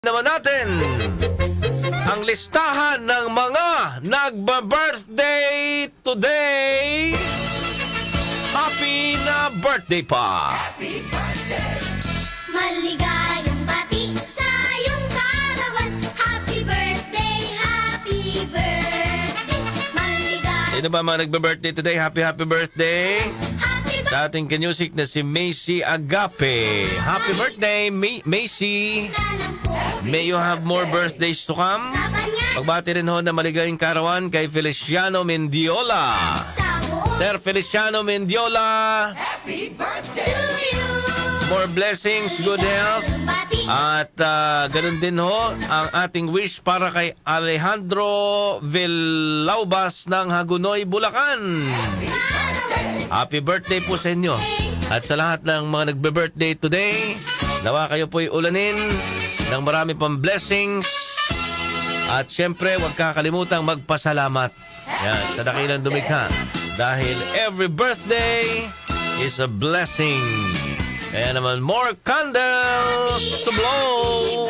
naman natin ang listahan ng mga nagba-birthday today. Happy na birthday pa! Maligayang bati sa iyong karawan. Happy birthday, happy birthday. Maligayang Sino ba mga nagba-birthday today? Happy birthday! happy birthday Sa ating kanyusik na si Macy Agape. Happy birthday, Macy! ng po. May you have more birthdays to come. Kabanyan Pagbati rin ho na maligayang karawan kay Feliciano Mendiola. sa buong Sir Feliciano Mendiola, to you. more blessings, good health. Bati At ganun din ho ang ating wish para kay Alejandro Villaubas ng Hagunoy, Bulacan. Happy birthday po sa inyo. At sa lahat ng mga nagbe-birthday today, nawa kayo po'y ulanin ng marami pang blessings. At syempre, huwag kakalimutang magpasalamat. Yan, sa dakilang dumikha. Dahil every birthday is a blessing. Kaya naman, more candles to blow!